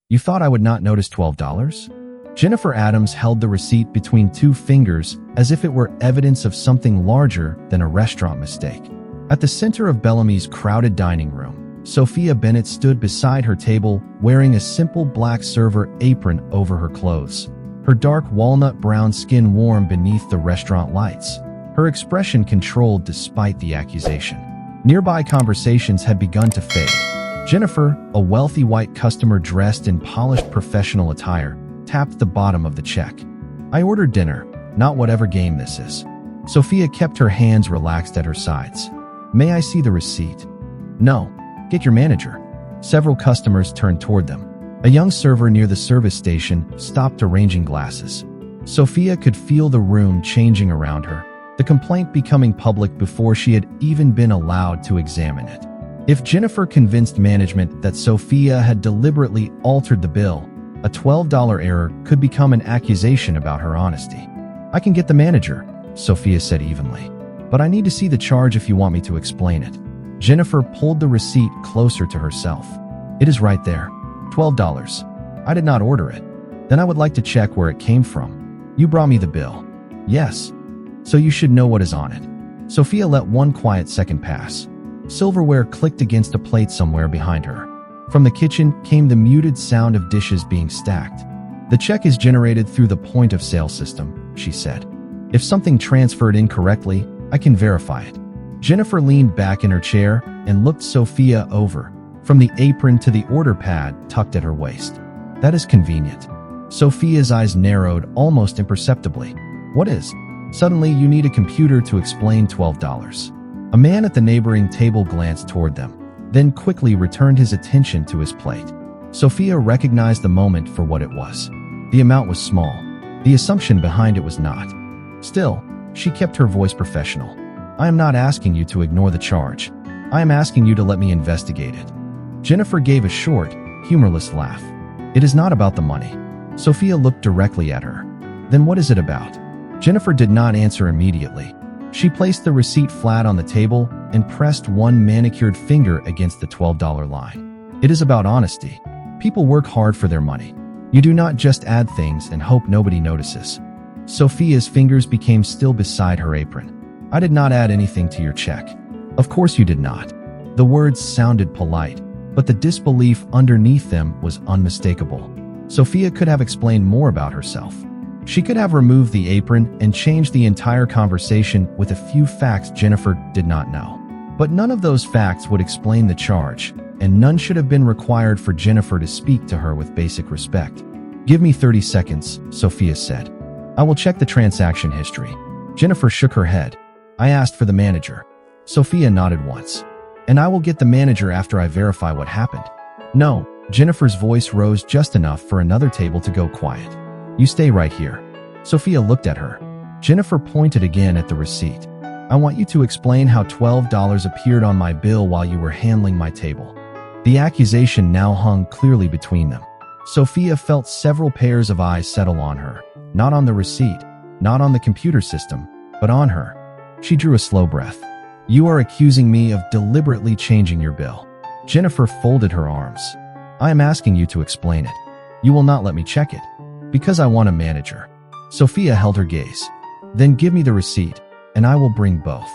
You thought I would not notice $12? Jennifer Adams held the receipt between two fingers as if it were evidence of something larger than a restaurant mistake. At the center of Bellamy's crowded dining room, Sophia Bennett stood beside her table wearing a simple black server apron over her clothes, her dark walnut brown skin warm beneath the restaurant lights, her expression controlled despite the accusation. Nearby conversations had begun to fade. Jennifer, a wealthy white customer dressed in polished professional attire, tapped the bottom of the check. I ordered dinner, not whatever game this is. Sophia kept her hands relaxed at her sides. May I see the receipt? No. Get your manager. Several customers turned toward them. A young server near the service station stopped arranging glasses. Sophia could feel the room changing around her, the complaint becoming public before she had even been allowed to examine it. If Jennifer convinced management that Sophia had deliberately altered the bill, a $12 error could become an accusation about her honesty. I can get the manager, Sophia said evenly. But I need to see the charge if you want me to explain it. Jennifer pulled the receipt closer to herself. It is right there. $12. I did not order it. Then I would like to check where it came from. You brought me the bill. Yes. So you should know what is on it. Sophia let one quiet second pass. Silverware clicked against a plate somewhere behind her. From the kitchen came the muted sound of dishes being stacked. The check is generated through the point-of-sale system, she said. If something transferred incorrectly, I can verify it. Jennifer leaned back in her chair and looked Sophia over, from the apron to the order pad tucked at her waist. That is convenient. Sophia's eyes narrowed almost imperceptibly. What is? Suddenly, you need a computer to explain $12. A man at the neighboring table glanced toward them, then quickly returned his attention to his plate. Sophia recognized the moment for what it was. The amount was small. The assumption behind it was not. Still, she kept her voice professional. I am not asking you to ignore the charge. I am asking you to let me investigate it. Jennifer gave a short, humorless laugh. It is not about the money. Sophia looked directly at her. Then what is it about? Jennifer did not answer immediately. She placed the receipt flat on the table and pressed one manicured finger against the $12 line. It is about honesty. People work hard for their money. You do not just add things and hope nobody notices. Sophia's fingers became still beside her apron. I did not add anything to your check. Of course you did not. The words sounded polite, but the disbelief underneath them was unmistakable. Sophia could have explained more about herself. She could have removed the apron and changed the entire conversation with a few facts Jennifer did not know. But none of those facts would explain the charge, and none should have been required for Jennifer to speak to her with basic respect. Give me 30 seconds, Sophia said. I will check the transaction history. Jennifer shook her head. I asked for the manager. Sophia nodded once. And I will get the manager after I verify what happened. No, Jennifer's voice rose just enough for another table to go quiet. You stay right here. Sophia looked at her. Jennifer pointed again at the receipt. I want you to explain how $12 appeared on my bill while you were handling my table. The accusation now hung clearly between them. Sophia felt several pairs of eyes settle on her, not on the receipt, not on the computer system, but on her. She drew a slow breath. You are accusing me of deliberately changing your bill. Jennifer folded her arms. I am asking you to explain it. You will not let me check it. Because I want a manager. Sophia held her gaze. Then give me the receipt, and I will bring both.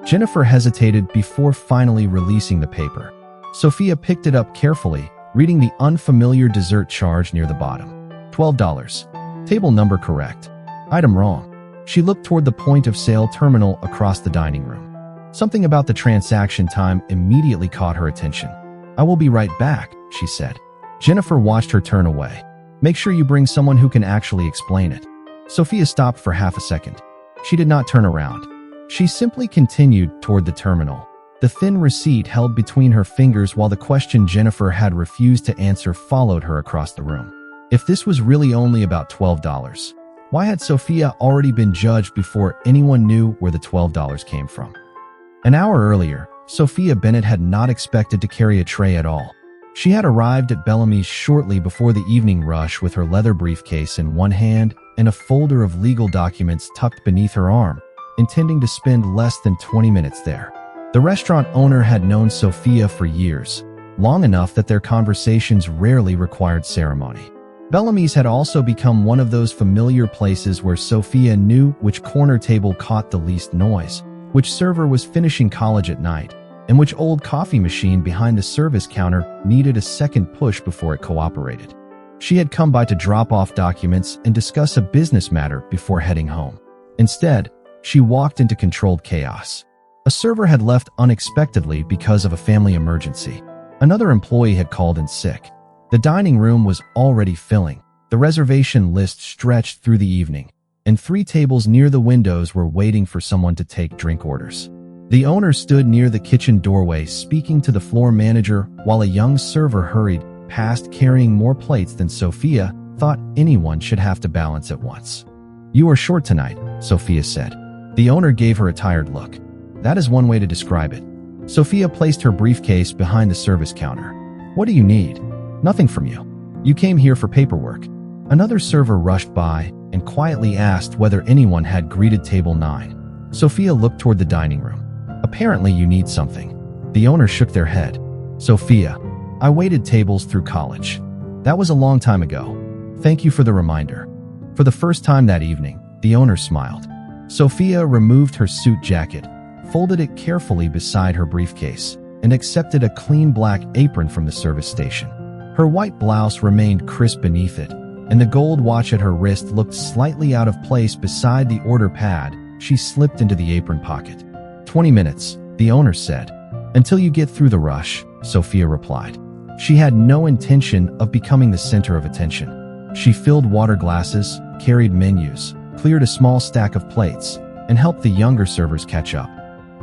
Jennifer hesitated before finally releasing the paper. Sophia picked it up carefully, reading the unfamiliar dessert charge near the bottom. $12. Table number correct. Item wrong. She looked toward the point-of-sale terminal across the dining room. Something about the transaction time immediately caught her attention. I will be right back, she said. Jennifer watched her turn away. Make sure you bring someone who can actually explain it. Sophia stopped for half a second. She did not turn around. She simply continued toward the terminal, the thin receipt held between her fingers while the question Jennifer had refused to answer followed her across the room. If this was really only about $12, why had Sophia already been judged before anyone knew where the $12 came from? An hour earlier, Sophia Bennett had not expected to carry a tray at all. She had arrived at Bellamy's shortly before the evening rush with her leather briefcase in one hand and a folder of legal documents tucked beneath her arm, intending to spend less than 20 minutes there. The restaurant owner had known Sophia for years, long enough that their conversations rarely required ceremony. Bellamy's had also become one of those familiar places where Sophia knew which corner table caught the least noise, which server was finishing college at night, and which old coffee machine behind the service counter needed a second push before it cooperated. She had come by to drop off documents and discuss a business matter before heading home. Instead, she walked into controlled chaos. A server had left unexpectedly because of a family emergency. Another employee had called in sick. The dining room was already filling. The reservation list stretched through the evening, and 3 tables near the windows were waiting for someone to take drink orders. The owner stood near the kitchen doorway speaking to the floor manager while a young server hurried past carrying more plates than Sophia thought anyone should have to balance at once. "You are short tonight," Sophia said. The owner gave her a tired look. That is one way to describe it. Sophia placed her briefcase behind the service counter. "What do you need?" "Nothing from you. You came here for paperwork." Another server rushed by and quietly asked whether anyone had greeted table 9. Sophia looked toward the dining room. "Apparently you need something." The owner shook their head. "Sophia, I waited tables through college. That was a long time ago. Thank you for the reminder." For the first time that evening, the owner smiled. Sophia removed her suit jacket, folded it carefully beside her briefcase, and accepted a clean black apron from the service station. Her white blouse remained crisp beneath it, and the gold watch at her wrist looked slightly out of place beside the order pad she slipped into the apron pocket. 20 minutes, the owner said. "Until you get through the rush," Sophia replied. She had no intention of becoming the center of attention. She filled water glasses, carried menus, cleared a small stack of plates, and helped the younger servers catch up.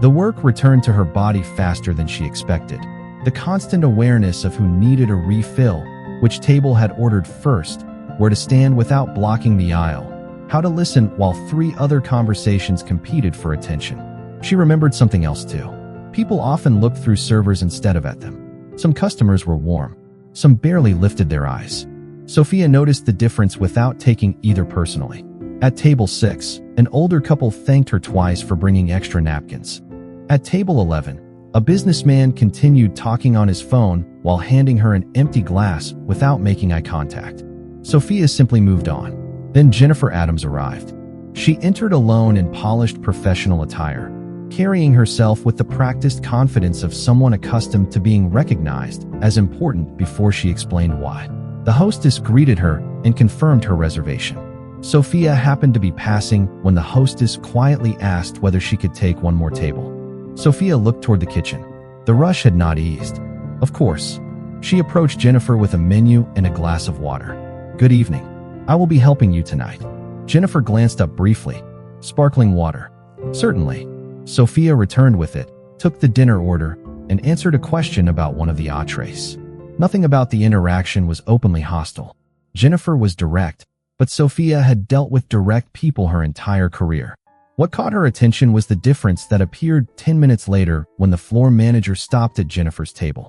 The work returned to her body faster than she expected. The constant awareness of who needed a refill, which table had ordered first, where to stand without blocking the aisle, how to listen while 3 other conversations competed for attention. She remembered something else too. People often looked through servers instead of at them. Some customers were warm. Some barely lifted their eyes. Sophia noticed the difference without taking either personally. At table 6, an older couple thanked her twice for bringing extra napkins. At table 11, a businessman continued talking on his phone while handing her an empty glass without making eye contact. Sophia simply moved on. Then Jennifer Adams arrived. She entered alone in polished professional attire, carrying herself with the practiced confidence of someone accustomed to being recognized as important before she explained why. The hostess greeted her and confirmed her reservation. Sophia happened to be passing when the hostess quietly asked whether she could take one more table. Sophia looked toward the kitchen. The rush had not eased. Of course. She approached Jennifer with a menu and a glass of water. "Good evening. I will be helping you tonight." Jennifer glanced up briefly. "Sparkling water." "Certainly." Sophia returned with it, took the dinner order, and answered a question about one of the entrees. Nothing about the interaction was openly hostile. Jennifer was direct, but Sophia had dealt with direct people her entire career. What caught her attention was the difference that appeared 10 minutes later when the floor manager stopped at Jennifer's table.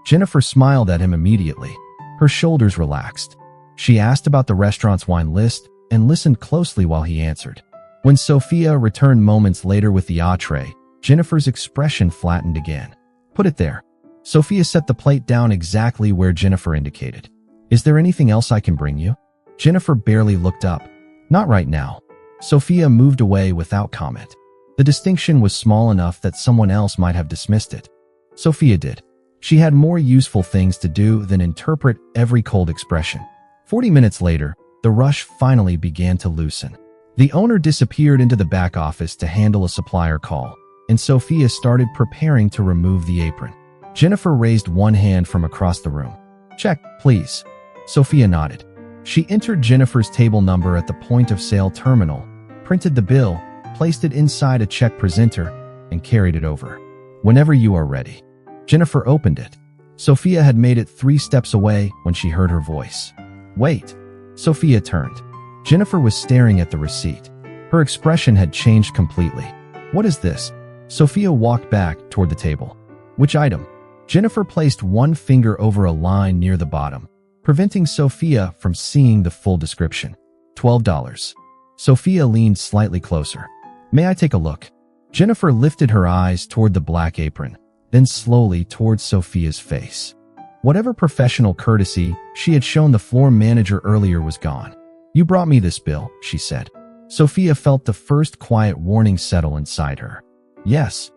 Jennifer smiled at him immediately. Her shoulders relaxed. She asked about the restaurant's wine list and listened closely while he answered. When Sophia returned moments later with the entree, Jennifer's expression flattened again. "Put it there." Sophia set the plate down exactly where Jennifer indicated. "Is there anything else I can bring you?" Jennifer barely looked up. "Not right now." Sophia moved away without comment. The distinction was small enough that someone else might have dismissed it. Sophia did. She had more useful things to do than interpret every cold expression. 40 minutes later, the rush finally began to loosen. The owner disappeared into the back office to handle a supplier call, and Sophia started preparing to remove the apron. Jennifer raised one hand from across the room. "Check, please." Sophia nodded. She entered Jennifer's table number at the point-of-sale terminal, printed the bill, placed it inside a check presenter, and carried it over. "Whenever you are ready." Jennifer opened it. Sophia had made it 3 steps away when she heard her voice. "Wait." Sophia turned. Jennifer was staring at the receipt. Her expression had changed completely. "What is this?" Sophia walked back toward the table. "Which item?" Jennifer placed one finger over a line near the bottom, preventing Sophia from seeing the full description. $12. Sophia leaned slightly closer. "May I take a look?" Jennifer lifted her eyes toward the black apron, then slowly towards Sophia's face. Whatever professional courtesy she had shown the floor manager earlier was gone. "You brought me this bill," she said. Sophia felt the first quiet warning settle inside her. "Yes."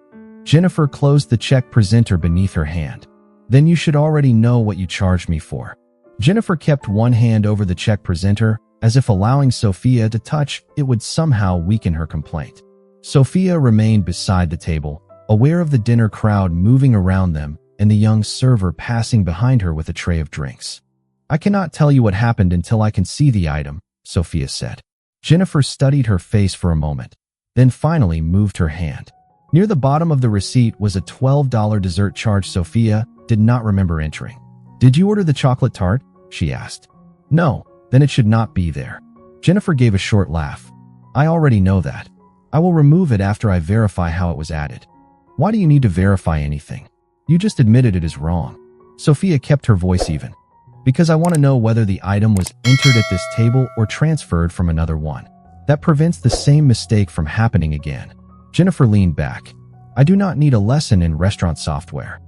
Jennifer closed the check presenter beneath her hand. "Then you should already know what you charged me for." Jennifer kept one hand over the check presenter, as if allowing Sophia to touch it would somehow weaken her complaint. Sophia remained beside the table, aware of the dinner crowd moving around them and the young server passing behind her with a tray of drinks. "I cannot tell you what happened until I can see the item," Sophia said. Jennifer studied her face for a moment, then finally moved her hand. Near the bottom of the receipt was a $12 dessert charge Sophia did not remember entering. "Did you order the chocolate tart?" she asked. "No, then it should not be there." Jennifer gave a short laugh. "I already know that. I will remove it after I verify how it was added." "Why do you need to verify anything? You just admitted it is wrong." Sophia kept her voice even. "Because I want to know whether the item was entered at this table or transferred from another one. That prevents the same mistake from happening again." Jennifer leaned back. "I do not need a lesson in restaurant software.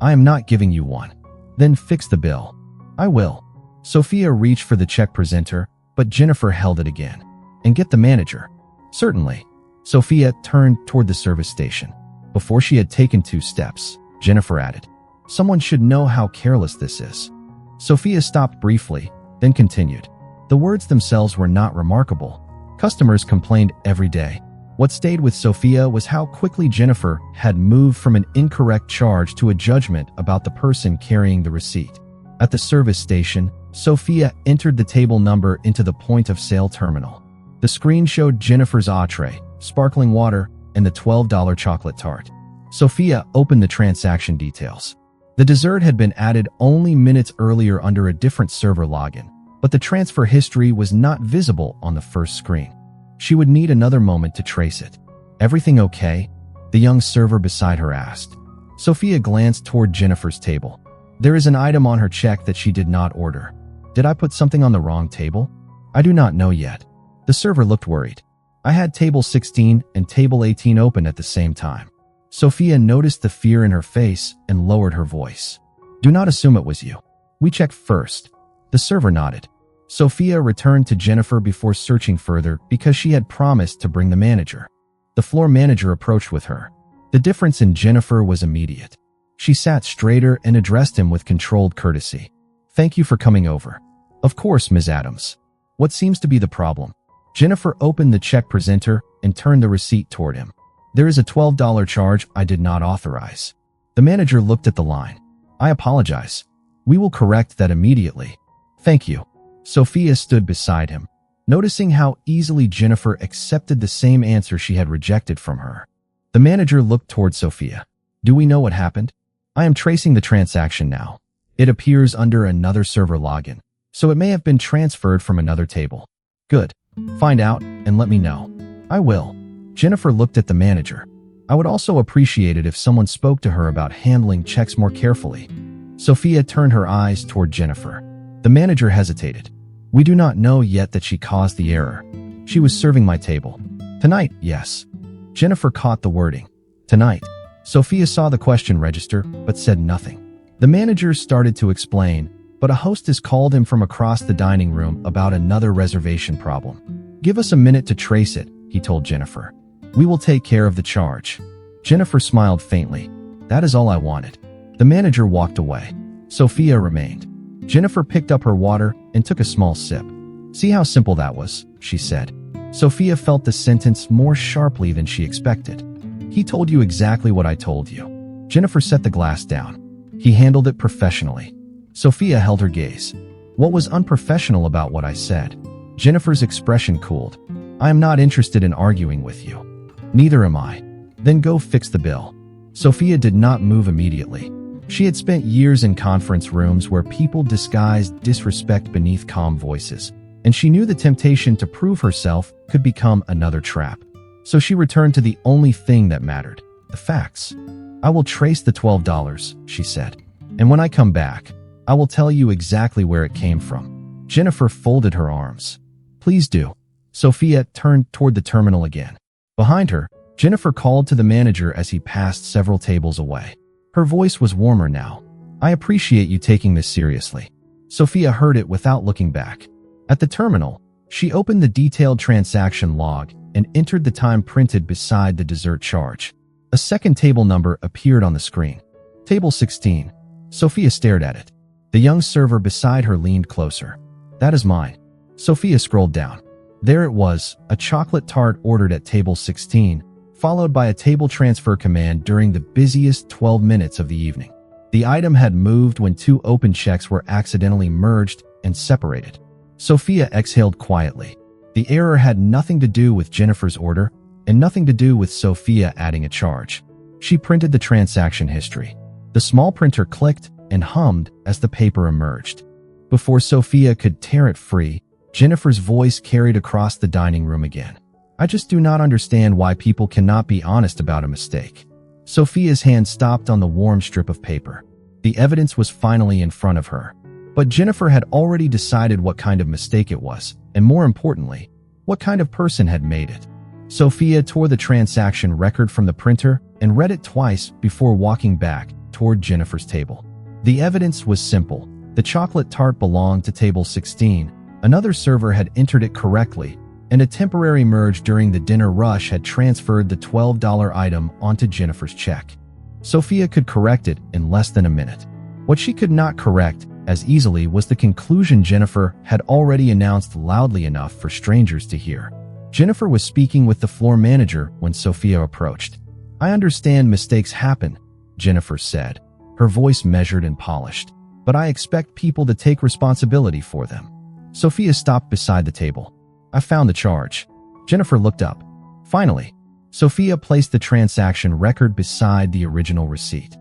I am not giving you one." "Then fix the bill." "I will." Sophia reached for the check presenter, but Jennifer held it again. "And get the manager." "Certainly." Sophia turned toward the service station. Before she had taken 2 steps, Jennifer added, "Someone should know how careless this is." Sophia stopped briefly, then continued. The words themselves were not remarkable. Customers complained every day. What stayed with Sophia was how quickly Jennifer had moved from an incorrect charge to a judgment about the person carrying the receipt. At the service station, Sophia entered the table number into the point-of-sale terminal. The screen showed Jennifer's entree, sparkling water, and the $12 chocolate tart. Sophia opened the transaction details. The dessert had been added only minutes earlier under a different server login, but the transfer history was not visible on the first screen. She would need another moment to trace it. "Everything okay?" the young server beside her asked. Sophia glanced toward Jennifer's table. "There is an item on her check that she did not order. Did I put something on the wrong table?" "I do not know yet." The server looked worried. "I had table 16 and table 18 open at the same time." Sophia noticed the fear in her face and lowered her voice. "Do not assume it was you. We checked first." The server nodded. Sophia returned to Jennifer before searching further because she had promised to bring the manager. The floor manager approached with her. The difference in Jennifer was immediate. She sat straighter and addressed him with controlled courtesy. "Thank you for coming over." "Of course, Ms. Adams. What seems to be the problem?" Jennifer opened the check presenter and turned the receipt toward him. "There is a $12 charge I did not authorize." The manager looked at the line. "I apologize. We will correct that immediately." "Thank you." Sophia stood beside him, noticing how easily Jennifer accepted the same answer she had rejected from her. The manager looked toward Sophia. "Do we know what happened?" "I am tracing the transaction now. It appears under another server login, so it may have been transferred from another table." "Good. Find out and let me know." "I will." Jennifer looked at the manager. "I would also appreciate it if someone spoke to her about handling checks more carefully." Sophia turned her eyes toward Jennifer. The manager hesitated. "We do not know yet that she caused the error. She was serving my table." "Tonight, yes." Jennifer caught the wording. "Tonight." Sophia saw the question register, but said nothing. The manager started to explain, but a hostess called him from across the dining room about another reservation problem. "Give us a minute to trace it," he told Jennifer. "We will take care of the charge." Jennifer smiled faintly. "That is all I wanted." The manager walked away. Sophia remained. Jennifer picked up her water and took a small sip. "See how simple that was," she said. Sophia felt the sentence more sharply than she expected. "He told you exactly what I told you." Jennifer set the glass down. "He handled it professionally." Sophia held her gaze. "What was unprofessional about what I said?" Jennifer's expression cooled. "I am not interested in arguing with you." "Neither am I." "Then go fix the bill." Sophia did not move immediately. She had spent years in conference rooms where people disguised disrespect beneath calm voices, and she knew the temptation to prove herself could become another trap. So she returned to the only thing that mattered, the facts. "I will trace the $12, she said. "And when I come back, I will tell you exactly where it came from." Jennifer folded her arms. "Please do." Sophia turned toward the terminal again. Behind her, Jennifer called to the manager as he passed several tables away. Her voice was warmer now. I appreciate you taking this seriously. Sophia heard it without looking back. At the terminal, she opened the detailed transaction log and entered the time printed beside the dessert charge. A second table number appeared on the screen. Table 16. Sophia stared at it. The young server beside her leaned closer. That is mine. Sophia scrolled down. There it was, a chocolate tart ordered at table 16, followed by a table transfer command during the busiest 12 minutes of the evening. The item had moved when two open checks were accidentally merged and separated. Sophia exhaled quietly. The error had nothing to do with Jennifer's order and nothing to do with Sophia adding a charge. She printed the transaction history. The small printer clicked and hummed as the paper emerged. Before Sophia could tear it free, Jennifer's voice carried across the dining room again. I just do not understand why people cannot be honest about a mistake. Sophia's hand stopped on the warm strip of paper. The evidence was finally in front of her. But Jennifer had already decided what kind of mistake it was, and more importantly, what kind of person had made it. Sophia tore the transaction record from the printer and read it twice before walking back toward Jennifer's table. The evidence was simple. The chocolate tart belonged to table 16. Another server had entered it correctly, and a temporary merge during the dinner rush had transferred the $12 item onto Jennifer's check. Sophia could correct it in less than a minute. What she could not correct as easily was the conclusion Jennifer had already announced loudly enough for strangers to hear. Jennifer was speaking with the floor manager when Sophia approached. I understand mistakes happen, Jennifer said, her voice measured and polished, but I expect people to take responsibility for them. Sophia stopped beside the table. I found the charge. Jennifer looked up. Finally, Sophia placed the transaction record beside the original receipt.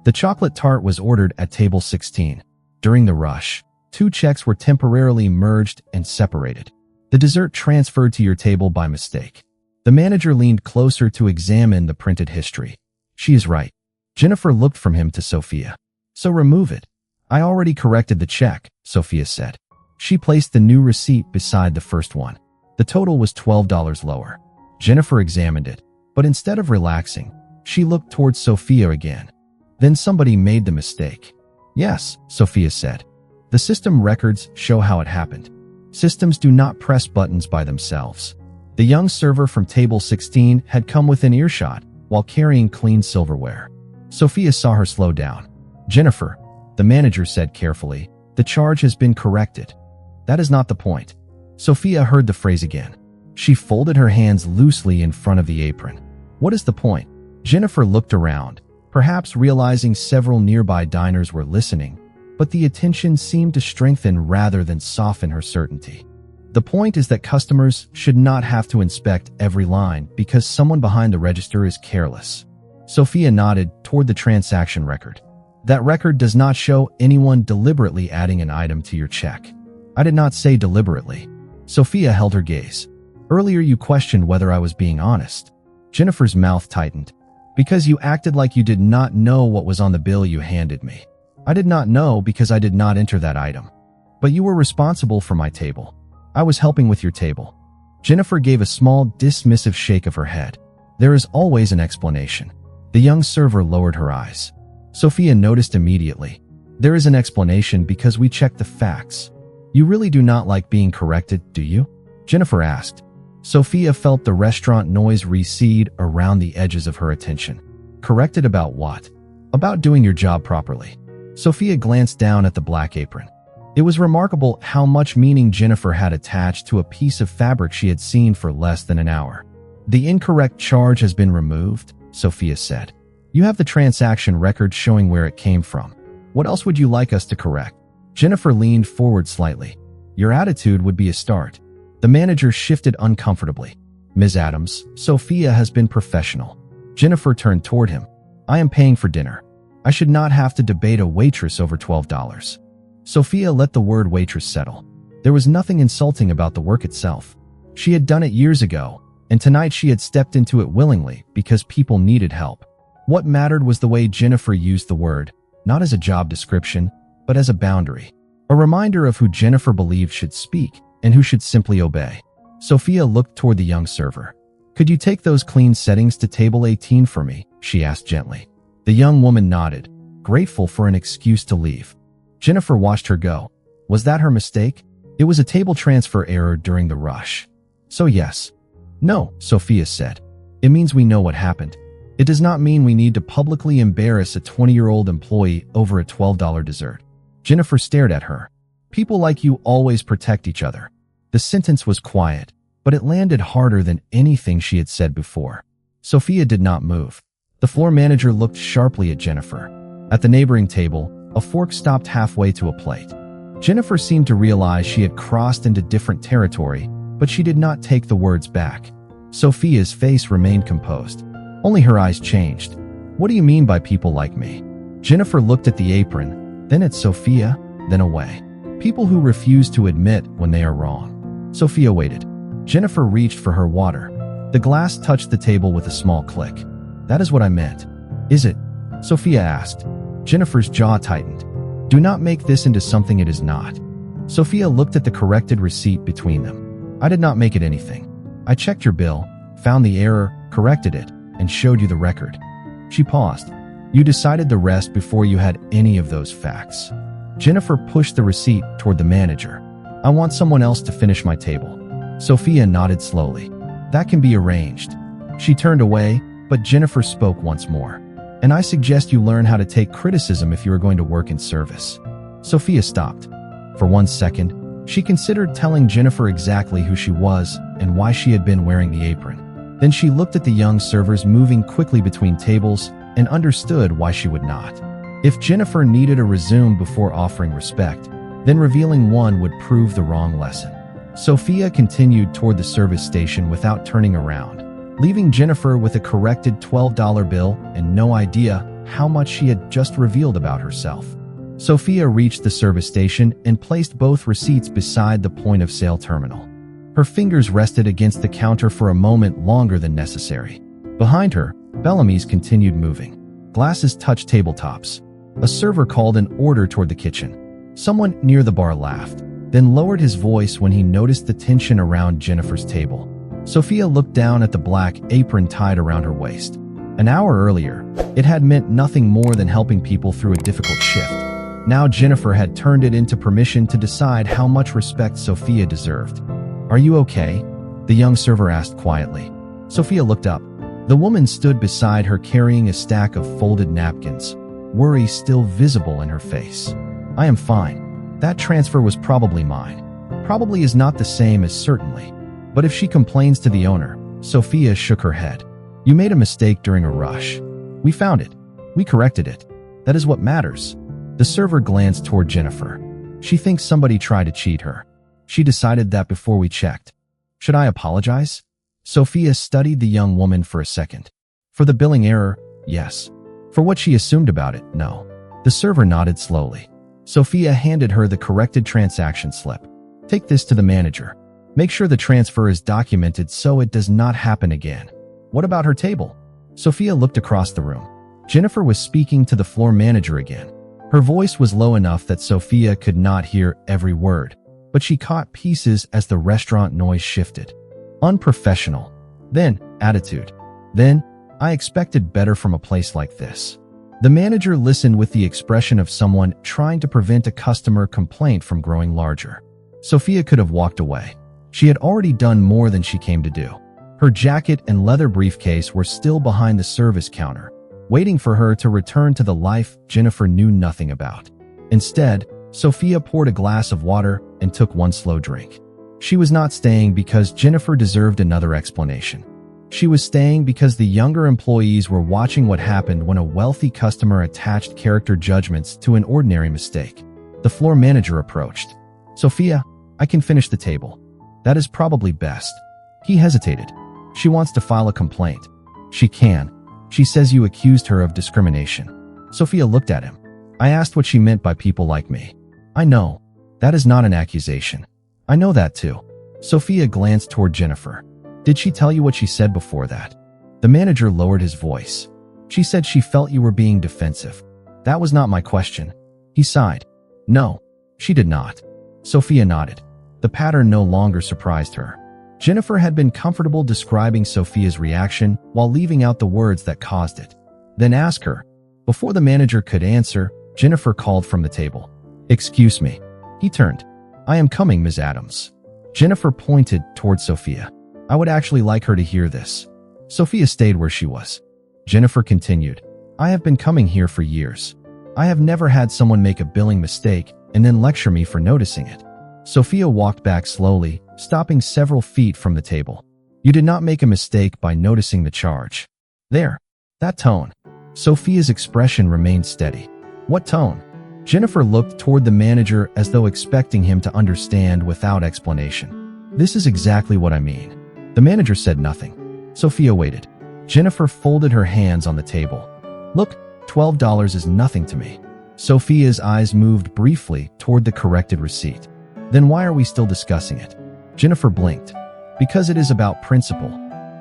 The chocolate tart was ordered at table 16. During the rush, two checks were temporarily merged and separated. The dessert transferred to your table by mistake. The manager leaned closer to examine the printed history. She is right. Jennifer looked from him to Sophia. So remove it. I already corrected the check, Sophia said. She placed the new receipt beside the first one. The total was $12 lower. Jennifer examined it, but instead of relaxing, she looked towards Sophia again. Then somebody made the mistake. Yes, Sophia said. The system records show how it happened. Systems do not press buttons by themselves. The young server from table 16 had come within earshot while carrying clean silverware. Sophia saw her slow down. Jennifer, the manager said carefully, the charge has been corrected. That is not the point. Sophia heard the phrase again. She folded her hands loosely in front of the apron. What is the point? Jennifer looked around, perhaps realizing several nearby diners were listening, but the attention seemed to strengthen rather than soften her certainty. The point is that customers should not have to inspect every line because someone behind the register is careless. Sophia nodded toward the transaction record. That record does not show anyone deliberately adding an item to your check. I did not say deliberately. Sophia held her gaze. Earlier you questioned whether I was being honest. Jennifer's mouth tightened. Because you acted like you did not know what was on the bill you handed me. I did not know because I did not enter that item. But you were responsible for my table. I was helping with your table. Jennifer gave a small, dismissive shake of her head. There is always an explanation. The young server lowered her eyes. Sophia noticed immediately. There is an explanation because we checked the facts. You really do not like being corrected, do you? Jennifer asked. Sophia felt the restaurant noise recede around the edges of her attention. Corrected about what? About doing your job properly. Sophia glanced down at the black apron. It was remarkable how much meaning Jennifer had attached to a piece of fabric she had seen for less than an hour. The incorrect charge has been removed, Sophia said. You have the transaction record showing where it came from. What else would you like us to correct? Jennifer leaned forward slightly. Your attitude would be a start. The manager shifted uncomfortably. Ms. Adams, Sophia has been professional. Jennifer turned toward him. I am paying for dinner. I should not have to debate a waitress over $12. Sophia let the word waitress settle. There was nothing insulting about the work itself. She had done it years ago, and tonight she had stepped into it willingly because people needed help. What mattered was the way Jennifer used the word, not as a job description, but as a boundary. A reminder of who Jennifer believed should speak and who should simply obey. Sophia looked toward the young server. Could you take those clean settings to table 18 for me? She asked gently. The young woman nodded. grateful for an excuse to leave. Jennifer watched her go. Was that her mistake? It was a table transfer error during the rush. So yes. No, Sophia said. It means we know what happened. It does not mean we need to publicly embarrass a 20-year-old employee over a $12 dessert. Jennifer stared at her. People like you always protect each other. The sentence was quiet, but it landed harder than anything she had said before. Sophia did not move. The floor manager looked sharply at Jennifer. At the neighboring table, a fork stopped halfway to a plate. Jennifer seemed to realize she had crossed into different territory, but she did not take the words back. Sophia's face remained composed. Only her eyes changed. What do you mean by people like me? Jennifer looked at the apron, then at Sophia, then away. People who refuse to admit when they are wrong. Sophia waited. Jennifer reached for her water. The glass touched the table with a small click. That is what I meant. Is it? Sophia asked. Jennifer's jaw tightened. Do not make this into something it is not. Sophia looked at the corrected receipt between them. I did not make it anything. I checked your bill, found the error, corrected it, and showed you the record. She paused. You decided the rest before you had any of those facts. Jennifer pushed the receipt toward the manager. I want someone else to finish my table. Sophia nodded slowly. That can be arranged. She turned away, but Jennifer spoke once more. And I suggest you learn how to take criticism if you are going to work in service. Sophia stopped. For 1 second, she considered telling Jennifer exactly who she was and why she had been wearing the apron. Then she looked at the young servers moving quickly between tables and understood why she would not. If Jennifer needed a resume before offering respect, then revealing one would prove the wrong lesson. Sophia continued toward the service station without turning around, leaving Jennifer with a corrected $12 bill and no idea how much she had just revealed about herself. Sophia reached the service station and placed both receipts beside the point-of-sale terminal. Her fingers rested against the counter for a moment longer than necessary. Behind her, Bellamy's continued moving. Glasses touched tabletops. A server called an order toward the kitchen. Someone near the bar laughed, then lowered his voice when he noticed the tension around Jennifer's table. Sophia looked down at the black apron tied around her waist. An hour earlier, it had meant nothing more than helping people through a difficult shift. Now Jennifer had turned it into permission to decide how much respect Sophia deserved. Are you okay? The young server asked quietly. Sophia looked up. The woman stood beside her carrying a stack of folded napkins, worry still visible in her face. I am fine. That transfer was probably mine. Probably is not the same as certainly. But if she complains to the owner, Sophia shook her head. You made a mistake during a rush. We found it. We corrected it. That is what matters. The server glanced toward Jennifer. She thinks somebody tried to cheat her. She decided that before we checked. Should I apologize? Sophia studied the young woman for a second. For the billing error, yes. For what she assumed about it, no. The server nodded slowly. Sophia handed her the corrected transaction slip. Take this to the manager. Make sure the transfer is documented so it does not happen again. What about her table? Sophia looked across the room. Jennifer was speaking to the floor manager again. Her voice was low enough that Sophia could not hear every word, but she caught pieces as the restaurant noise shifted. Unprofessional. Then, attitude. Then, I expected better from a place like this. The manager listened with the expression of someone trying to prevent a customer complaint from growing larger. Sophia could have walked away. She had already done more than she came to do. Her jacket and leather briefcase were still behind the service counter, waiting for her to return to the life Jennifer knew nothing about. Instead, Sophia poured a glass of water and took one slow drink. She was not staying because Jennifer deserved another explanation. She was staying because the younger employees were watching what happened when a wealthy customer attached character judgments to an ordinary mistake. The floor manager approached. Sophia, I can finish the table. That is probably best. He hesitated. She wants to file a complaint. She can. She says you accused her of discrimination. Sophia looked at him. I asked what she meant by people like me. I know. That is not an accusation. I know that too. Sophia glanced toward Jennifer. Did she tell you what she said before that? The manager lowered his voice. She said she felt you were being defensive. That was not my question. He sighed. No, she did not. Sophia nodded. The pattern no longer surprised her. Jennifer had been comfortable describing Sophia's reaction while leaving out the words that caused it. Then ask her, Before the manager could answer, Jennifer called from the table. "Excuse me." He turned. "I am coming, Ms. Adams." Jennifer pointed toward Sophia. "I would actually like her to hear this." Sophia stayed where she was. Jennifer continued. "I have been coming here for years. I have never had someone make a billing mistake and then lecture me for noticing it." Sophia walked back slowly, stopping several feet from the table. "You did not make a mistake by noticing the charge." "There. That tone." Sophia's expression remained steady. "What tone?" Jennifer looked toward the manager as though expecting him to understand without explanation. "This is exactly what I mean." The manager said nothing. Sophia waited. Jennifer folded her hands on the table. "Look, $12 is nothing to me." Sophia's eyes moved briefly toward the corrected receipt. "Then why are we still discussing it?" Jennifer blinked. "Because it is about principle."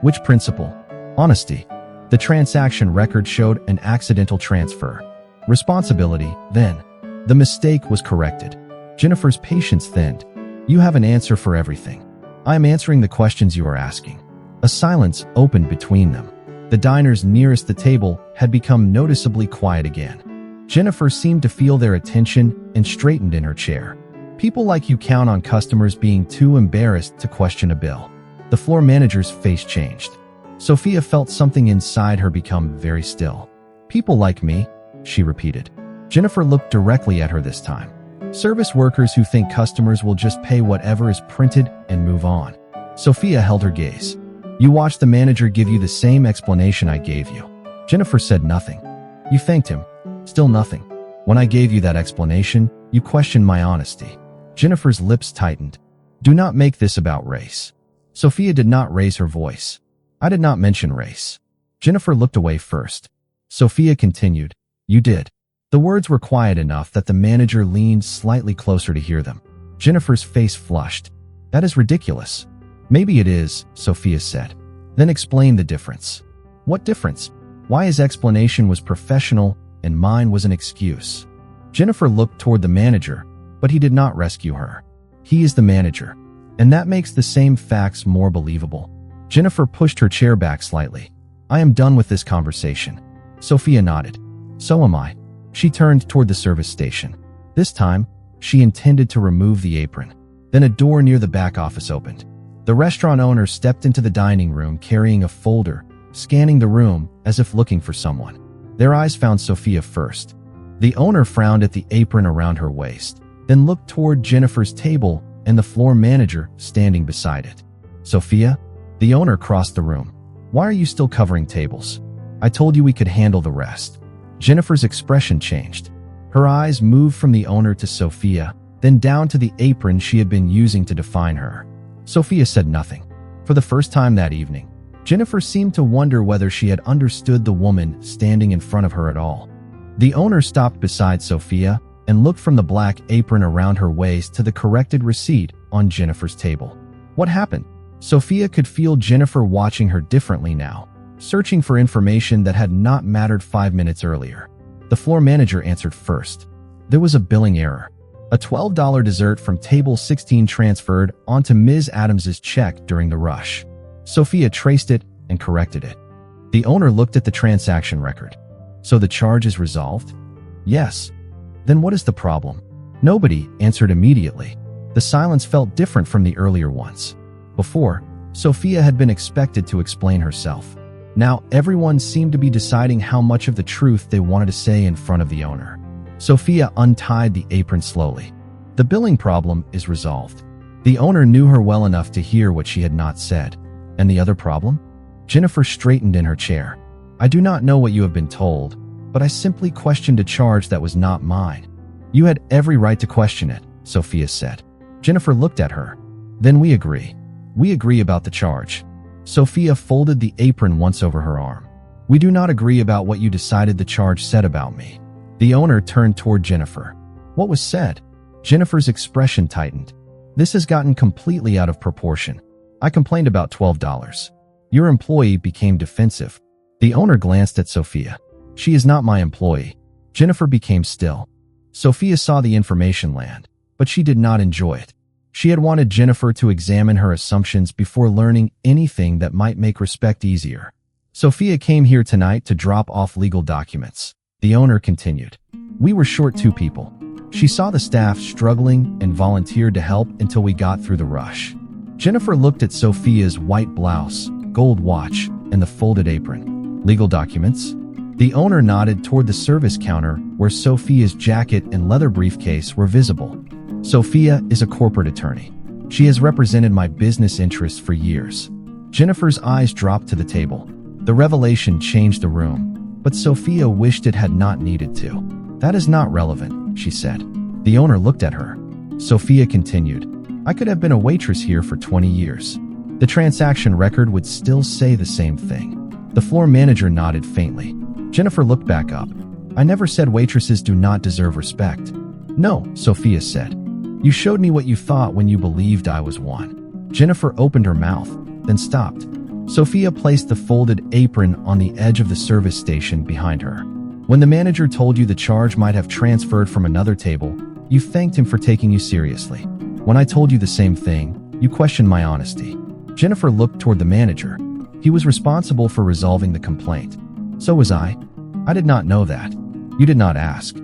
"Which principle?" "Honesty." The transaction record showed an accidental transfer. "Responsibility, then." The mistake was corrected. Jennifer's patience thinned. "You have an answer for everything." "I am answering the questions you are asking." A silence opened between them. The diners nearest the table had become noticeably quiet again. Jennifer seemed to feel their attention and straightened in her chair. "People like you count on customers being too embarrassed to question a bill." The floor manager's face changed. Sophia felt something inside her become very still. "People like me," she repeated. Jennifer looked directly at her this time. "Service workers who think customers will just pay whatever is printed and move on." Sophia held her gaze. "You watched the manager give you the same explanation I gave you." Jennifer said nothing. "You thanked him." Still nothing. "When I gave you that explanation, you questioned my honesty." Jennifer's lips tightened. "Do not make this about race." Sophia did not raise her voice. "I did not mention race." Jennifer looked away first. Sophia continued. "You did." The words were quiet enough that the manager leaned slightly closer to hear them. Jennifer's face flushed. "That is ridiculous." "Maybe it is," Sophia said. "Then explain the difference." "What difference?" "Why his explanation was professional and mine was an excuse." Jennifer looked toward the manager, but he did not rescue her. He is the manager, and that makes the same facts more believable. Jennifer pushed her chair back slightly. "I am done with this conversation." Sophia nodded. "So am I." She turned toward the service station. This time, she intended to remove the apron. Then a door near the back office opened. The restaurant owner stepped into the dining room carrying a folder, scanning the room as if looking for someone. Their eyes found Sophia first. The owner frowned at the apron around her waist, then looked toward Jennifer's table and the floor manager standing beside it. "Sophia?" The owner crossed the room. "Why are you still covering tables? I told you we could handle the rest." Jennifer's expression changed. Her eyes moved from the owner to Sophia, then down to the apron she had been using to define her. Sophia said nothing. For the first time that evening, Jennifer seemed to wonder whether she had understood the woman standing in front of her at all. The owner stopped beside Sophia and looked from the black apron around her waist to the corrected receipt on Jennifer's table. What happened? Sophia could feel Jennifer watching her differently now, searching for information that had not mattered 5 minutes earlier. The floor manager answered first. There was a billing error. A $12 dessert from table 16 transferred onto Ms. Adams's check during the rush. Sophia traced it and corrected it. The owner looked at the transaction record. "So the charge is resolved?" "Yes." "Then what is the problem?" Nobody answered immediately. The silence felt different from the earlier ones. Before, Sophia had been expected to explain herself. Now everyone seemed to be deciding how much of the truth they wanted to say in front of the owner. Sophia untied the apron slowly. "The billing problem is resolved." The owner knew her well enough to hear what she had not said. "And the other problem?" Jennifer straightened in her chair. "I do not know what you have been told, but I simply questioned a charge that was not mine." "You had every right to question it," Sophia said. Jennifer looked at her. "Then we agree. We agree about the charge." Sophia folded the apron once over her arm. "We do not agree about what you decided the charge said about me." The owner turned toward Jennifer. "What was said?" Jennifer's expression tightened. "This has gotten completely out of proportion. I complained about $12. Your employee became defensive." The owner glanced at Sophia. "She is not my employee." Jennifer became still. Sophia saw the information land, but she did not enjoy it. She had wanted Jennifer to examine her assumptions before learning anything that might make respect easier. "Sophia came here tonight to drop off legal documents." The owner continued. We were short 2 people. She saw the staff struggling and volunteered to help until we got through the rush. Jennifer looked at Sophia's white blouse, gold watch, and the folded apron. Legal documents? The owner nodded toward the service counter where Sophia's jacket and leather briefcase were visible. Sophia is a corporate attorney. She has represented my business interests for years. Jennifer's eyes dropped to the table. The revelation changed the room, but Sophia wished it had not needed to. That is not relevant, she said. The owner looked at her. Sophia continued. I could have been a waitress here for 20 years. The transaction record would still say the same thing. The floor manager nodded faintly. Jennifer looked back up. I never said waitresses do not deserve respect. No, Sophia said. You showed me what you thought when you believed I was one. Jennifer opened her mouth, then stopped. Sophia placed the folded apron on the edge of the service station behind her. When the manager told you the charge might have transferred from another table, you thanked him for taking you seriously. When I told you the same thing, you questioned my honesty. Jennifer looked toward the manager. He was responsible for resolving the complaint. So was I. I did not know that. You did not ask.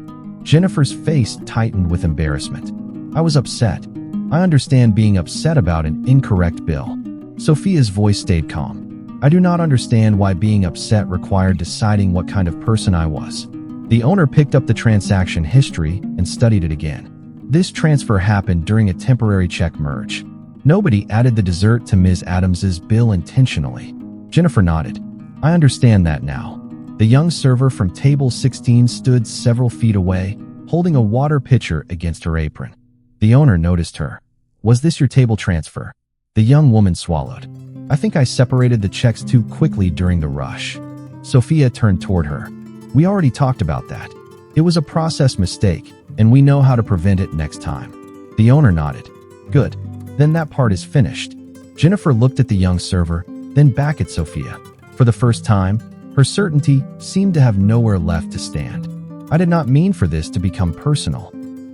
Jennifer's face tightened with embarrassment. I was upset. I understand being upset about an incorrect bill. Sophia's voice stayed calm. I do not understand why being upset required deciding what kind of person I was. The owner picked up the transaction history and studied it again. This transfer happened during a temporary check merge. Nobody added the dessert to Ms. Adams's bill intentionally. Jennifer nodded. I understand that now. The young server from table 16 stood several feet away, holding a water pitcher against her apron. The owner noticed her. Was this your table transfer? The young woman swallowed. I think I separated the checks too quickly during the rush. Sophia turned toward her. We already talked about that. It was a process mistake, and we know how to prevent it next time. The owner nodded. Good. Then that part is finished. Jennifer looked at the young server, then back at Sophia. For the first time, her certainty seemed to have nowhere left to stand. I did not mean for this to become personal.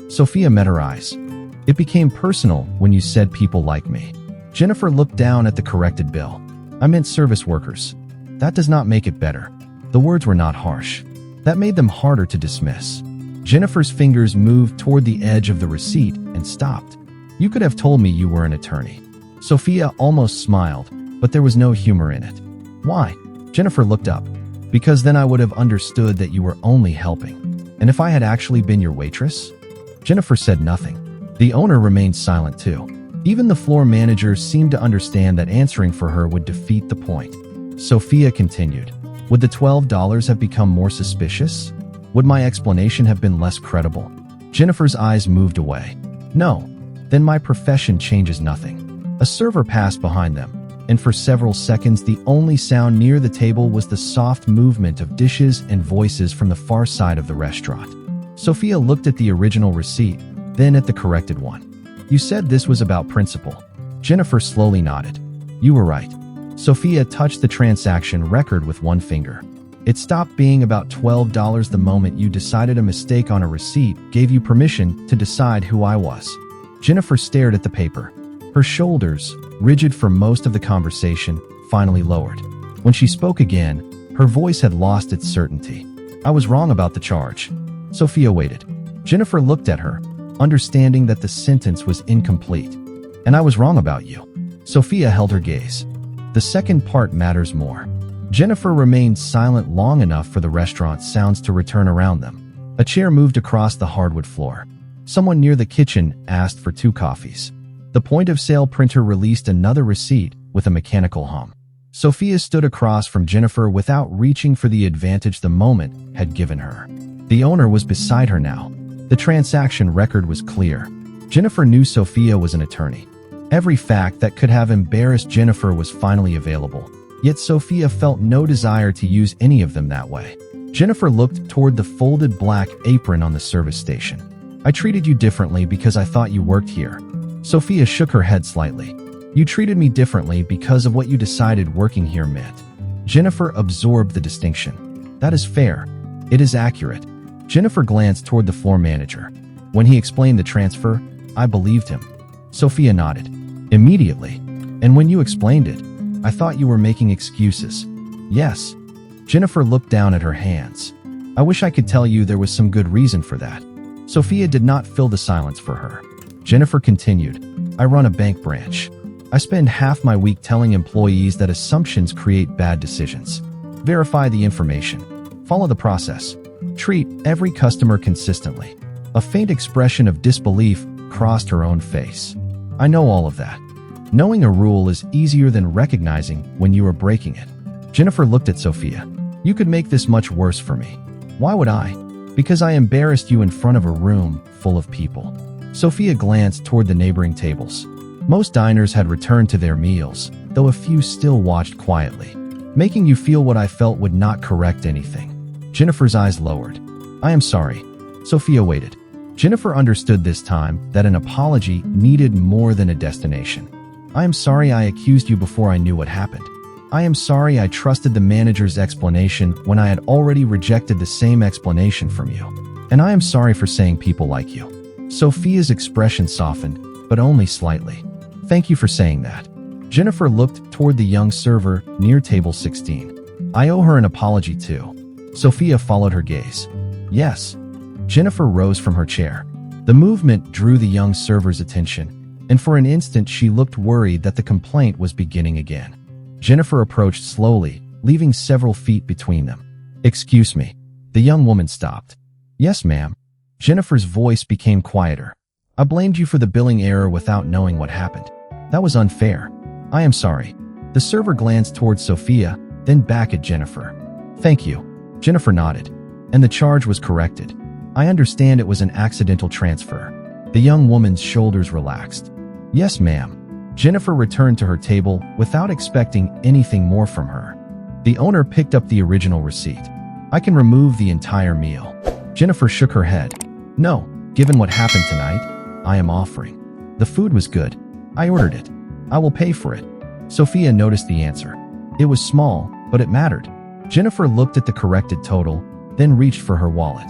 Sophia met her eyes. It became personal when you said people like me. Jennifer looked down at the corrected bill. I meant service workers. That does not make it better. The words were not harsh. That made them harder to dismiss. Jennifer's fingers moved toward the edge of the receipt and stopped. You could have told me you were an attorney. Sophia almost smiled, but there was no humor in it. Why? Jennifer looked up. Because then I would have understood that you were only helping. And if I had actually been your waitress? Jennifer said nothing. The owner remained silent too. Even the floor manager seemed to understand that answering for her would defeat the point. Sophia continued. Would the $12 have become more suspicious? Would my explanation have been less credible? Jennifer's eyes moved away. No. Then my profession changes nothing. A server passed behind them, and for several seconds the only sound near the table was the soft movement of dishes and voices from the far side of the restaurant. Sophia looked at the original receipt, then at the corrected one. You said this was about principle. Jennifer slowly nodded. You were right. Sophia touched the transaction record with one finger. It stopped being about $12 the moment you decided a mistake on a receipt gave you permission to decide who I was. Jennifer stared at the paper. Her shoulders, rigid for most of the conversation, finally lowered. When she spoke again, her voice had lost its certainty. I was wrong about the charge. Sophia waited. Jennifer looked at her, understanding that the sentence was incomplete. And I was wrong about you. Sophia held her gaze. The second part matters more. Jennifer remained silent long enough for the restaurant sounds to return around them. A chair moved across the hardwood floor. Someone near the kitchen asked for 2 coffees. The point-of-sale printer released another receipt with a mechanical hum. Sophia stood across from Jennifer without reaching for the advantage the moment had given her. The owner was beside her now. The transaction record was clear. Jennifer knew Sophia was an attorney. Every fact that could have embarrassed Jennifer was finally available, yet Sophia felt no desire to use any of them that way. Jennifer looked toward the folded black apron on the service station. I treated you differently because I thought you worked here. Sophia shook her head slightly. You treated me differently because of what you decided working here meant. Jennifer absorbed the distinction. That is fair. It is accurate. Jennifer glanced toward the floor manager. When he explained the transfer, I believed him. Sophia nodded. Immediately. And when you explained it, I thought you were making excuses. Yes. Jennifer looked down at her hands. I wish I could tell you there was some good reason for that. Sophia did not fill the silence for her. Jennifer continued, I run a bank branch. I spend half my week telling employees that assumptions create bad decisions. Verify the information. Follow the process. Treat every customer consistently. A faint expression of disbelief crossed her own face. I know all of that. Knowing a rule is easier than recognizing when you are breaking it. Jennifer looked at Sophia. You could make this much worse for me. Why would I? Because I embarrassed you in front of a room full of people. Sophia glanced toward the neighboring tables. Most diners had returned to their meals, though a few still watched quietly. Making you feel what I felt would not correct anything. Jennifer's eyes lowered. I am sorry. Sophia waited. Jennifer understood this time that an apology needed more than a destination. I am sorry I accused you before I knew what happened. I am sorry I trusted the manager's explanation when I had already rejected the same explanation from you. And I am sorry for saying people like you. Sophia's expression softened, but only slightly. Thank you for saying that. Jennifer looked toward the young server near table 16. I owe her an apology too. Sophia followed her gaze. Yes. Jennifer rose from her chair. The movement drew the young server's attention, and for an instant she looked worried that the complaint was beginning again. Jennifer approached slowly, leaving several feet between them. Excuse me. The young woman stopped. Yes, ma'am. Jennifer's voice became quieter. I blamed you for the billing error without knowing what happened. That was unfair. I am sorry. The server glanced towards Sophia, then back at Jennifer. Thank you. Jennifer nodded. And the charge was corrected. I understand it was an accidental transfer. The young woman's shoulders relaxed. Yes, ma'am. Jennifer returned to her table without expecting anything more from her. The owner picked up the original receipt. I can remove the entire meal. Jennifer shook her head. No, given what happened tonight, I am offering. The food was good. I ordered it. I will pay for it. Sophia noticed the answer. It was small, but it mattered. Jennifer looked at the corrected total, then reached for her wallet.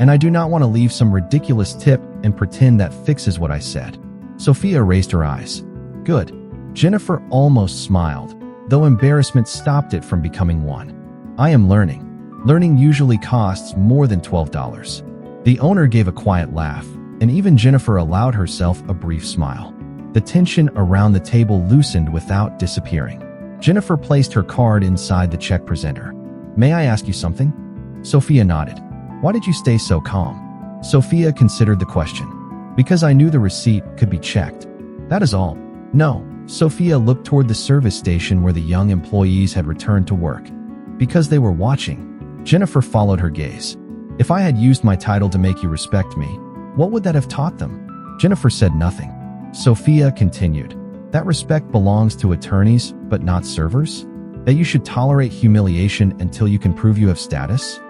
And I do not want to leave some ridiculous tip and pretend that fixes what I said. Sophia raised her eyes. Good. Jennifer almost smiled, though embarrassment stopped it from becoming one. I am learning. Learning usually costs more than $12. The owner gave a quiet laugh, and even Jennifer allowed herself a brief smile. The tension around the table loosened without disappearing. Jennifer placed her card inside the check presenter. May I ask you something? Sophia nodded. Why did you stay so calm? Sophia considered the question. Because I knew the receipt could be checked. That is all. No. Sophia looked toward the service station where the young employees had returned to work. Because they were watching. Jennifer followed her gaze. If I had used my title to make you respect me, what would that have taught them? Jennifer said nothing. Sophia continued. That respect belongs to attorneys, but not servers? That you should tolerate humiliation until you can prove you have status?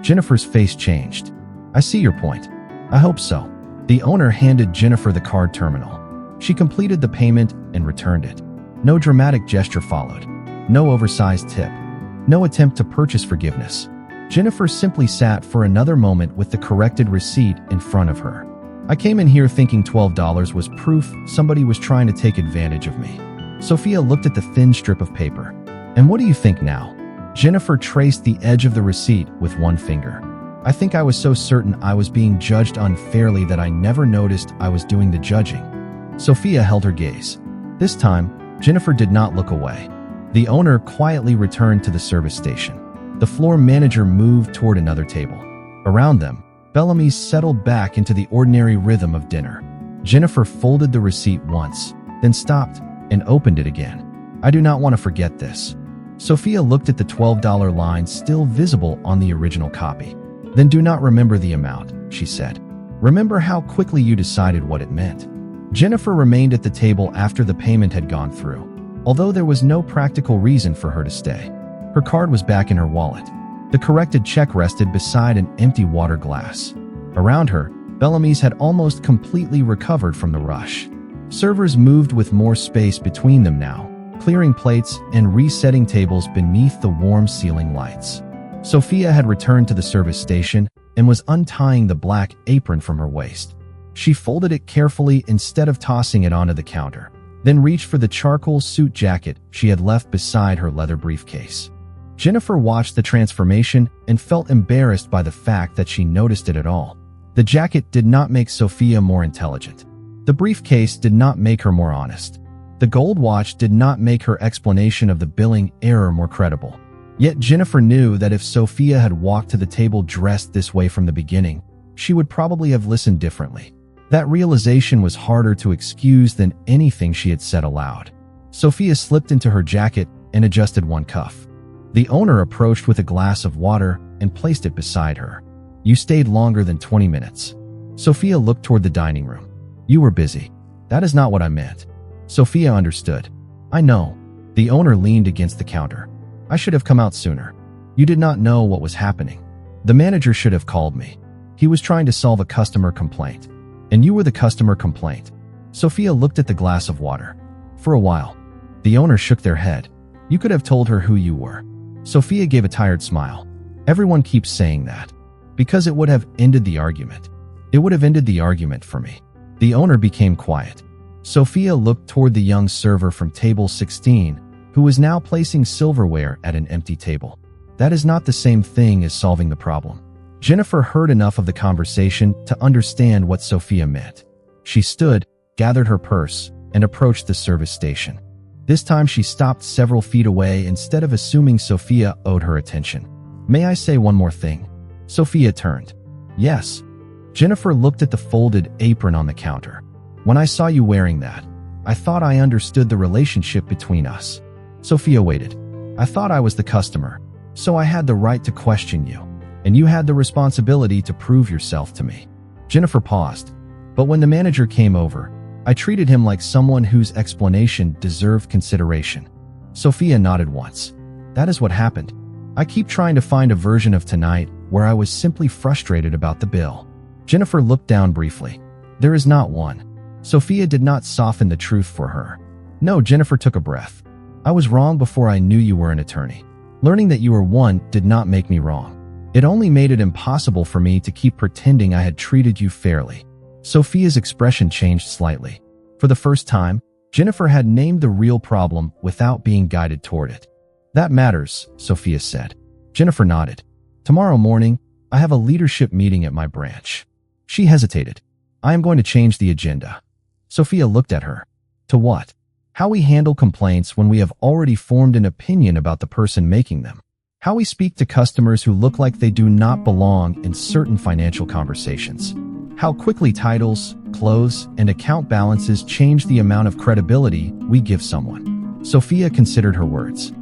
Jennifer's face changed. I see your point. I hope so. The owner handed Jennifer the card terminal. She completed the payment and returned it. No dramatic gesture followed. No oversized tip. No attempt to purchase forgiveness. Jennifer simply sat for another moment with the corrected receipt in front of her. I came in here thinking $12 was proof somebody was trying to take advantage of me. Sophia looked at the thin strip of paper. And what do you think now? Jennifer traced the edge of the receipt with one finger. I think I was so certain I was being judged unfairly that I never noticed I was doing the judging. Sophia held her gaze. This time, Jennifer did not look away. The owner quietly returned to the service station. The floor manager moved toward another table. Around them, Bellamy's settled back into the ordinary rhythm of dinner. Jennifer folded the receipt once, then stopped and opened it again. I do not want to forget this. Sophia looked at the $12 line still visible on the original copy. Then do not remember the amount, she said. Remember how quickly you decided what it meant. Jennifer remained at the table after the payment had gone through, although there was no practical reason for her to stay. Her card was back in her wallet. The corrected check rested beside an empty water glass. Around her, Bellamy's had almost completely recovered from the rush. Servers moved with more space between them now, clearing plates and resetting tables beneath the warm ceiling lights. Sophia had returned to the service station and was untying the black apron from her waist. She folded it carefully instead of tossing it onto the counter, then reached for the charcoal suit jacket she had left beside her leather briefcase. Jennifer watched the transformation and felt embarrassed by the fact that she noticed it at all. The jacket did not make Sophia more intelligent. The briefcase did not make her more honest. The gold watch did not make her explanation of the billing error more credible. Yet Jennifer knew that if Sophia had walked to the table dressed this way from the beginning, she would probably have listened differently. That realization was harder to excuse than anything she had said aloud. Sophia slipped into her jacket and adjusted one cuff. The owner approached with a glass of water and placed it beside her. "You stayed longer than 20 minutes. Sophia looked toward the dining room. "You were busy." "That is not what I meant." Sophia understood. "I know." The owner leaned against the counter. "I should have come out sooner. You did not know what was happening. The manager should have called me. He was trying to solve a customer complaint. And you were the customer complaint." Sophia looked at the glass of water. For a while, the owner shook their head. "You could have told her who you were." Sophia gave a tired smile. "Everyone keeps saying that." "Because it would have ended the argument. It would have ended the argument for me." The owner became quiet. Sophia looked toward the young server from table 16, who was now placing silverware at an empty table. That is not the same thing as solving the problem. Jennifer heard enough of the conversation to understand what Sophia meant. She stood, gathered her purse, and approached the service station. This time she stopped several feet away instead of assuming Sophia owed her attention. "May I say one more thing?" Sophia turned. "Yes." Jennifer looked at the folded apron on the counter. "When I saw you wearing that, I thought I understood the relationship between us." Sophia waited. "I thought I was the customer, so I had the right to question you, and you had the responsibility to prove yourself to me." Jennifer paused. "But when the manager came over, I treated him like someone whose explanation deserved consideration." Sophia nodded once. "That is what happened. I keep trying to find a version of tonight where I was simply frustrated about the bill." Jennifer looked down briefly. "There is not one." Sophia did not soften the truth for her. "No," Jennifer took a breath. "I was wrong before I knew you were an attorney. Learning that you were one did not make me wrong. It only made it impossible for me to keep pretending I had treated you fairly." Sophia's expression changed slightly. For the first time, Jennifer had named the real problem without being guided toward it. "That matters," Sophia said. Jennifer nodded. "Tomorrow morning, I have a leadership meeting at my branch." She hesitated. "I am going to change the agenda." Sophia looked at her. "To what?" "How we handle complaints when we have already formed an opinion about the person making them. How we speak to customers who look like they do not belong in certain financial conversations. How quickly titles, clothes, and account balances change the amount of credibility we give someone." Sophia considered her words.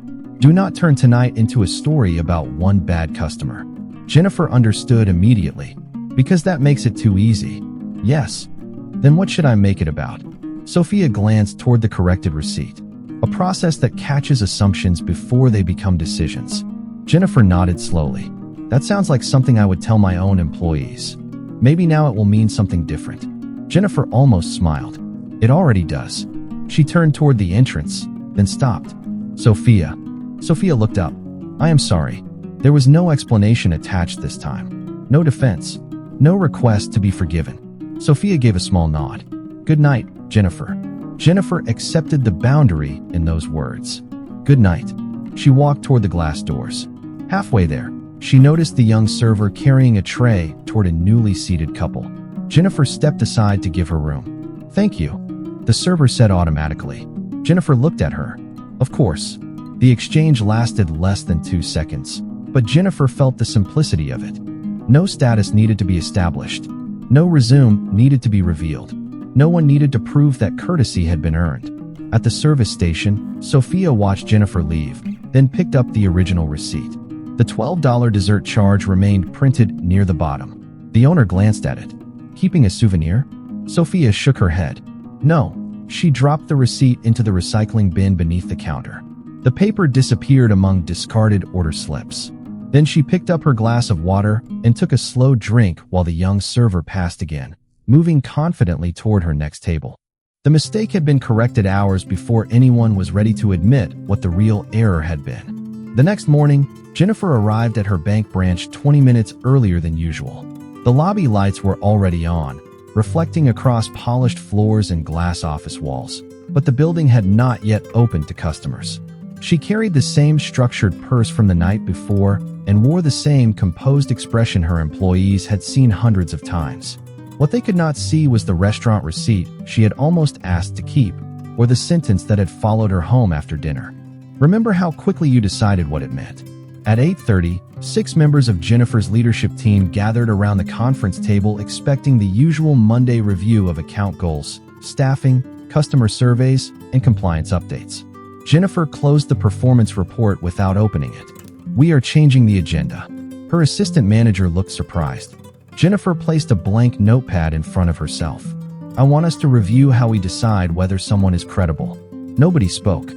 "Do not turn tonight into a story about one bad customer." Jennifer understood immediately. "Because that makes it too easy." "Yes." "Then what should I make it about?" Sophia glanced toward the corrected receipt. "A process that catches assumptions before they become decisions." Jennifer nodded slowly. "That sounds like something I would tell my own employees. Maybe now it will mean something different." Jennifer almost smiled. "It already does." She turned toward the entrance, then stopped. "Sophia." Sophia looked up. "I am sorry. There was no explanation attached this time. No defense. No request to be forgiven." Sophia gave a small nod. "Good night, Jennifer." Jennifer accepted the boundary in those words. "Good night." She walked toward the glass doors. Halfway there, she noticed the young server carrying a tray toward a newly seated couple. Jennifer stepped aside to give her room. "Thank you," the server said automatically. Jennifer looked at her. Of course. The exchange lasted less than 2 seconds, but Jennifer felt the simplicity of it. No status needed to be established. No resume needed to be revealed. No one needed to prove that courtesy had been earned. At the service station, Sophia watched Jennifer leave, then picked up the original receipt. The $12 dessert charge remained printed near the bottom. The owner glanced at it. "Keeping a souvenir?" Sophia shook her head. "No." She dropped the receipt into the recycling bin beneath the counter. The paper disappeared among discarded order slips. Then she picked up her glass of water and took a slow drink while the young server passed again, moving confidently toward her next table. The mistake had been corrected hours before anyone was ready to admit what the real error had been. The next morning, Jennifer arrived at her bank branch 20 minutes earlier than usual. The lobby lights were already on, reflecting across polished floors and glass office walls, but the building had not yet opened to customers. She carried the same structured purse from the night before and wore the same composed expression her employees had seen hundreds of times. What they could not see was the restaurant receipt she had almost asked to keep, or the sentence that had followed her home after dinner. Remember how quickly you decided what it meant. At 8:30, 6 members of Jennifer's leadership team gathered around the conference table expecting the usual Monday review of account goals, staffing, customer surveys, and compliance updates. Jennifer closed the performance report without opening it. "We are changing the agenda." Her assistant manager looked surprised. Jennifer placed a blank notepad in front of herself. "I want us to review how we decide whether someone is credible." Nobody spoke.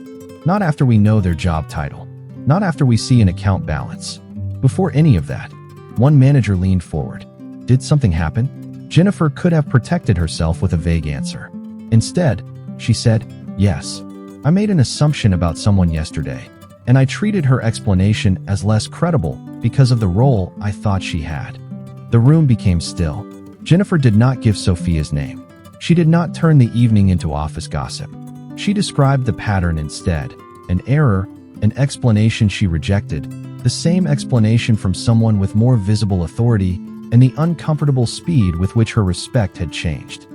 Not after we know their job title. Not after we see an account balance. Before any of that, one manager leaned forward. Did something happen? Jennifer could have protected herself with a vague answer. Instead, she said, "Yes. I made an assumption about someone yesterday, and I treated her explanation as less credible because of the role I thought she had." The room became still. Jennifer did not give Sophia's name. She did not turn the evening into office gossip. She described the pattern instead. An error, an explanation she rejected, the same explanation from someone with more visible authority, and the uncomfortable speed with which her respect had changed.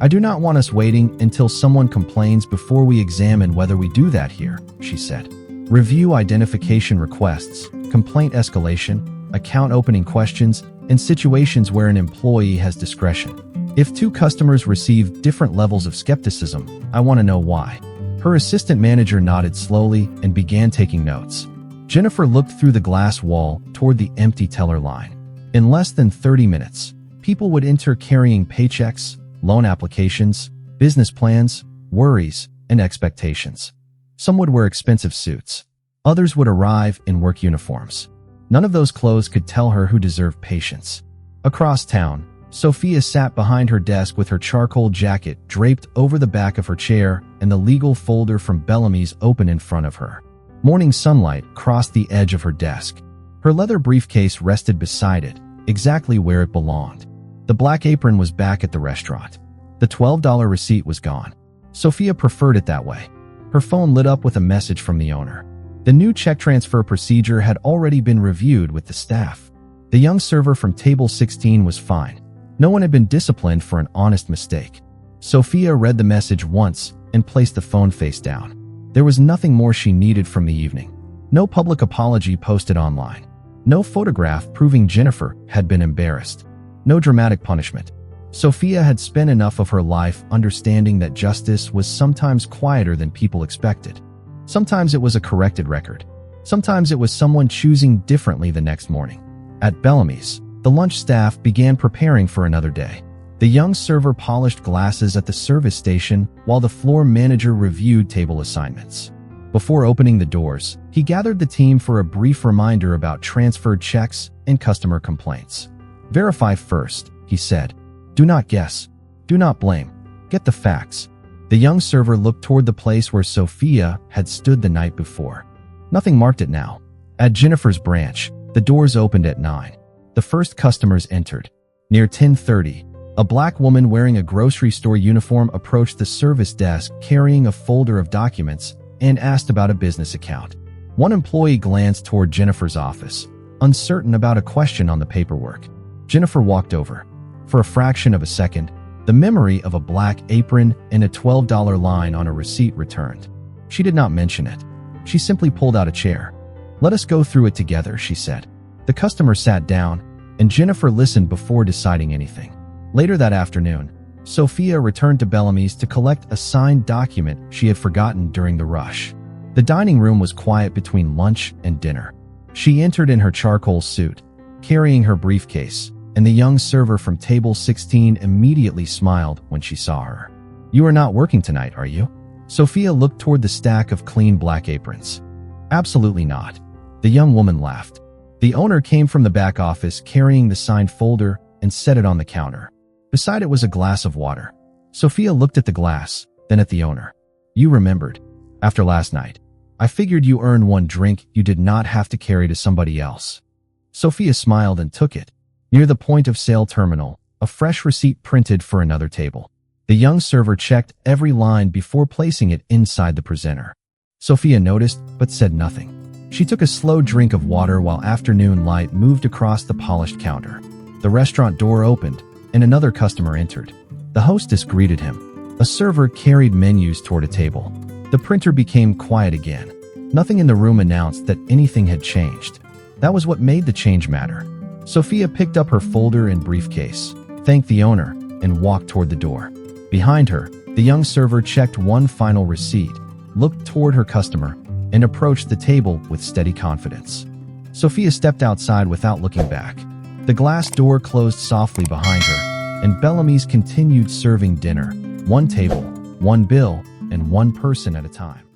"I do not want us waiting until someone complains before we examine whether we do that here," she said. "Review identification requests, complaint escalation, account opening questions, and situations where an employee has discretion. If 2 customers receive different levels of skepticism, I want to know why." Her assistant manager nodded slowly and began taking notes. Jennifer looked through the glass wall toward the empty teller line. In less than 30 minutes, people would enter carrying paychecks, loan applications, business plans, worries, and expectations. Some would wear expensive suits. Others would arrive in work uniforms. None of those clothes could tell her who deserved patience. Across town, Sophia sat behind her desk with her charcoal jacket draped over the back of her chair and the legal folder from Bellamy's open in front of her. Morning sunlight crossed the edge of her desk. Her leather briefcase rested beside it, exactly where it belonged. The black apron was back at the restaurant. The $12 receipt was gone. Sophia preferred it that way. Her phone lit up with a message from the owner. The new check transfer procedure had already been reviewed with the staff. The young server from table 16 was fine. No one had been disciplined for an honest mistake. Sophia read the message once and placed the phone face down. There was nothing more she needed from the evening. No public apology posted online. No photograph proving Jennifer had been embarrassed. No dramatic punishment. Sophia had spent enough of her life understanding that justice was sometimes quieter than people expected. Sometimes it was a corrected record. Sometimes it was someone choosing differently the next morning. At Bellamy's, the lunch staff began preparing for another day. The young server polished glasses at the service station while the floor manager reviewed table assignments. Before opening the doors, he gathered the team for a brief reminder about transferred checks and customer complaints. "Verify first," he said. "Do not guess. Do not blame. Get the facts." The young server looked toward the place where Sophia had stood the night before. Nothing marked it now. At Jennifer's branch, the doors opened at 9. The first customers entered. Near 10:30, a black woman wearing a grocery store uniform approached the service desk carrying a folder of documents and asked about a business account. One employee glanced toward Jennifer's office, uncertain about a question on the paperwork. Jennifer walked over. For a fraction of a second, the memory of a black apron and a $12 line on a receipt returned. She did not mention it. She simply pulled out a chair. "Let us go through it together," she said. The customer sat down, and Jennifer listened before deciding anything. Later that afternoon, Sophia returned to Bellamy's to collect a signed document she had forgotten during the rush. The dining room was quiet between lunch and dinner. She entered in her charcoal suit, carrying her briefcase, and the young server from table 16 immediately smiled when she saw her. "You are not working tonight, are you?" Sophia looked toward the stack of clean black aprons. "Absolutely not." The young woman laughed. The owner came from the back office carrying the signed folder and set it on the counter. Beside it was a glass of water. Sophia looked at the glass, then at the owner. "You remembered. After last night, I figured you earned one drink you did not have to carry to somebody else." Sophia smiled and took it. Near the point-of-sale terminal, a fresh receipt printed for another table. The young server checked every line before placing it inside the presenter. Sophia noticed, but said nothing. She took a slow drink of water while afternoon light moved across the polished counter. The restaurant door opened, and another customer entered. The hostess greeted him. A server carried menus toward a table. The printer became quiet again. Nothing in the room announced that anything had changed. That was what made the change matter. Sophia picked up her folder and briefcase, thanked the owner, and walked toward the door. Behind her, the young server checked one final receipt, looked toward her customer, and approached the table with steady confidence. Sophia stepped outside without looking back. The glass door closed softly behind her, and Bellamy's continued serving dinner, one table, one bill, and one person at a time.